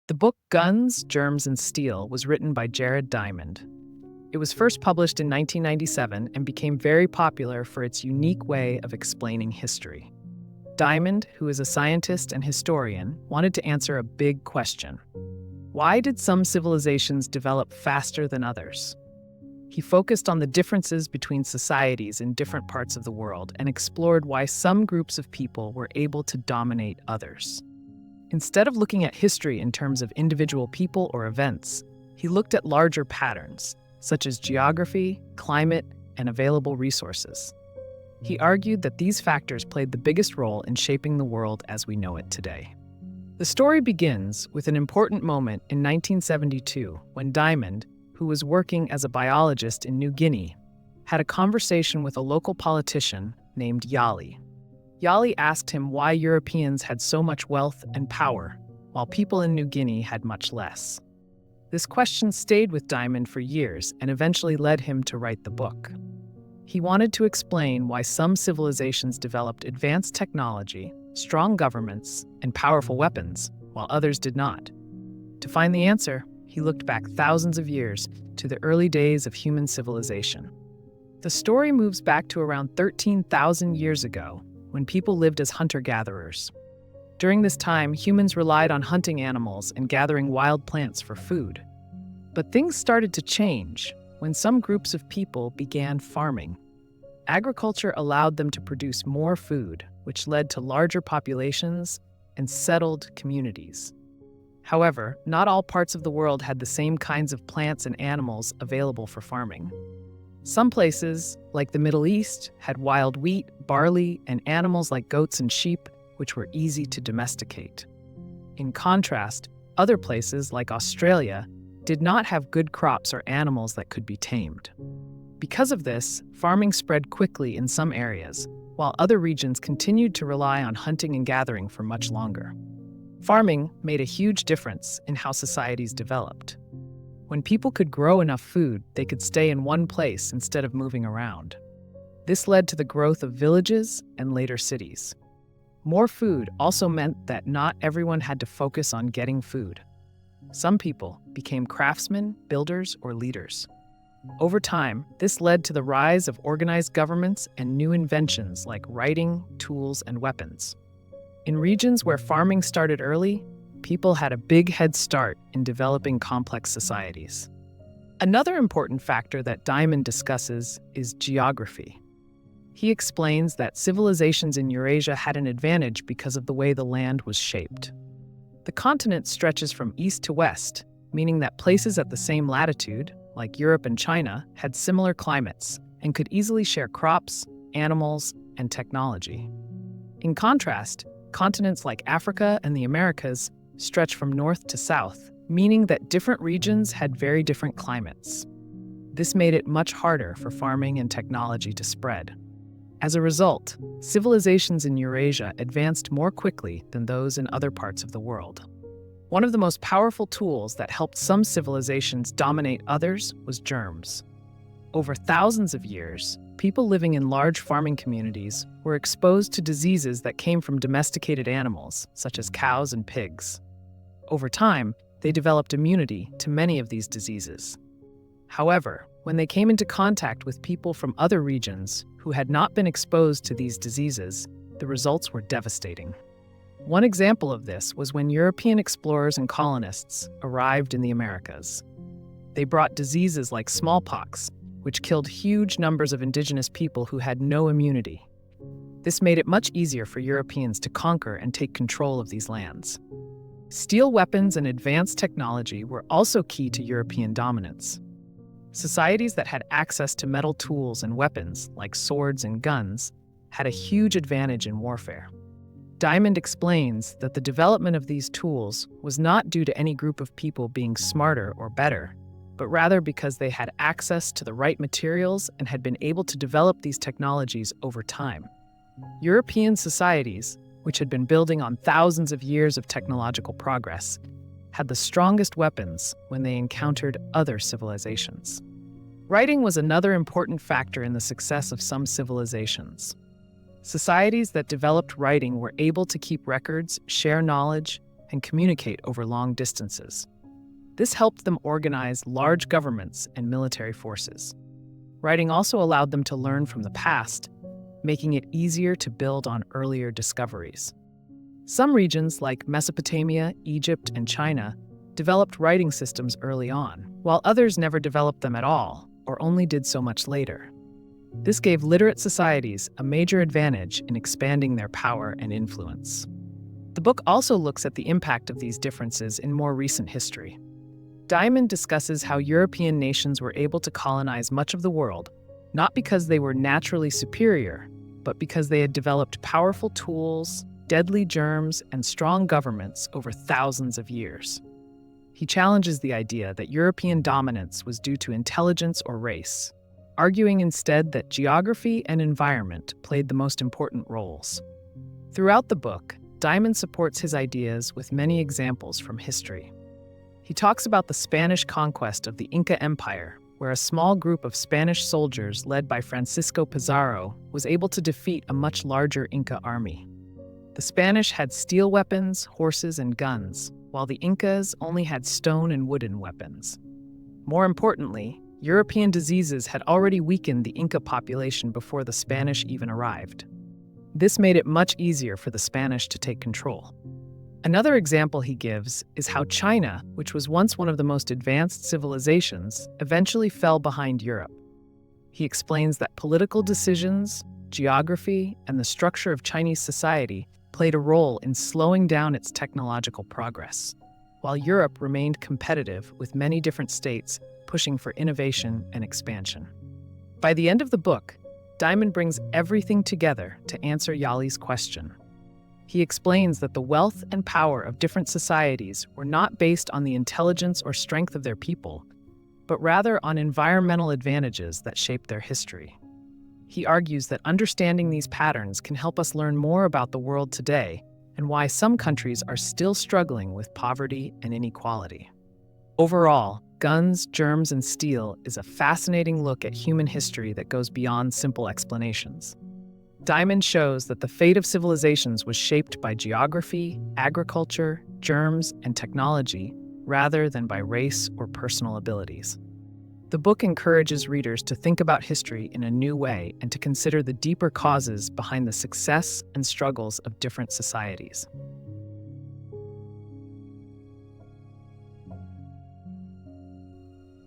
The book Guns, Germs, and Steel was written by Jared Diamond. It was first published in 1997 and became very popular for its unique way of explaining history. Diamond, who is a scientist and historian, wanted to answer a big question. Why did some civilizations develop faster than others? He focused on the differences between societies in different parts of the world and explored why some groups of people were able to dominate others. Instead of looking at history in terms of individual people or events, he looked at larger patterns, such as geography, climate, and available resources. He argued that these factors played the biggest role in shaping the world as we know it today. The story begins with an important moment in 1972 when Diamond, who was working as a biologist in New Guinea, had a conversation with a local politician named Yali. Yali asked him why Europeans had so much wealth and power, while people in New Guinea had much less. This question stayed with Diamond for years and eventually led him to write the book. He wanted to explain why some civilizations developed advanced technology, strong governments, and powerful weapons, while others did not. To find the answer, he looked back thousands of years to the early days of human civilization. The story moves back to around 13,000 years ago, when people lived as hunter-gatherers. During this time, humans relied on hunting animals and gathering wild plants for food. But things started to change when some groups of people began farming. Agriculture allowed them to produce more food, which led to larger populations and settled communities. However, not all parts of the world had the same kinds of plants and animals available for farming. Some places, like the Middle East, had wild wheat, barley, and animals like goats and sheep, which were easy to domesticate. In contrast, other places, like Australia, did not have good crops or animals that could be tamed. Because of this, farming spread quickly in some areas, while other regions continued to rely on hunting and gathering for much longer. Farming made a huge difference in how societies developed. When people could grow enough food, they could stay in one place instead of moving around. This led to the growth of villages and later cities. More food also meant that not everyone had to focus on getting food. Some people became craftsmen, builders, or leaders. Over time, this led to the rise of organized governments and new inventions like writing, tools, and weapons. In regions where farming started early, people had a big head start in developing complex societies. Another important factor that Diamond discusses is geography. He explains that civilizations in Eurasia had an advantage because of the way the land was shaped. The continent stretches from east to west, meaning that places at the same latitude, like Europe and China, had similar climates and could easily share crops, animals, and technology. In contrast, continents like Africa and the Americas stretch from north to south, meaning that different regions had very different climates. This made it much harder for farming and technology to spread. As a result, civilizations in Eurasia advanced more quickly than those in other parts of the world. One of the most powerful tools that helped some civilizations dominate others was germs. Over thousands of years, people living in large farming communities were exposed to diseases that came from domesticated animals, such as cows and pigs. Over time, they developed immunity to many of these diseases. However, when they came into contact with people from other regions who had not been exposed to these diseases, the results were devastating. One example of this was when European explorers and colonists arrived in the Americas. They brought diseases like smallpox, which killed huge numbers of indigenous people who had no immunity. This made it much easier for Europeans to conquer and take control of these lands. Steel weapons and advanced technology were also key to European dominance. Societies that had access to metal tools and weapons, like swords and guns, had a huge advantage in warfare. Diamond explains that the development of these tools was not due to any group of people being smarter or better, but rather because they had access to the right materials and had been able to develop these technologies over time. European societies, which had been building on thousands of years of technological progress, had the strongest weapons when they encountered other civilizations. Writing was another important factor in the success of some civilizations. Societies that developed writing were able to keep records, share knowledge, and communicate over long distances. This helped them organize large governments and military forces. Writing also allowed them to learn from the past, making it easier to build on earlier discoveries. Some regions, like Mesopotamia, Egypt, and China, developed writing systems early on, while others never developed them at all, or only did so much later. This gave literate societies a major advantage in expanding their power and influence. The book also looks at the impact of these differences in more recent history. Diamond discusses how European nations were able to colonize much of the world, not because they were naturally superior, but because they had developed powerful tools, deadly germs, and strong governments over thousands of years. He challenges the idea that European dominance was due to intelligence or race, arguing instead that geography and environment played the most important roles. Throughout the book, Diamond supports his ideas with many examples from history. He talks about the Spanish conquest of the Inca Empire, where a small group of Spanish soldiers led by Francisco Pizarro was able to defeat a much larger Inca army. The Spanish had steel weapons, horses, and guns, while the Incas only had stone and wooden weapons. More importantly, European diseases had already weakened the Inca population before the Spanish even arrived. This made it much easier for the Spanish to take control. Another example he gives is how China, which was once one of the most advanced civilizations, eventually fell behind Europe. He explains that political decisions, geography, and the structure of Chinese society played a role in slowing down its technological progress, while Europe remained competitive with many different states pushing for innovation and expansion. By the end of the book, Diamond brings everything together to answer Yali's question. He explains that the wealth and power of different societies were not based on the intelligence or strength of their people, but rather on environmental advantages that shaped their history. He argues that understanding these patterns can help us learn more about the world today and why some countries are still struggling with poverty and inequality. Overall, Guns, Germs, and Steel is a fascinating look at human history that goes beyond simple explanations. Diamond shows that the fate of civilizations was shaped by geography, agriculture, germs, and technology, rather than by race or personal abilities. The book encourages readers to think about history in a new way and to consider the deeper causes behind the success and struggles of different societies.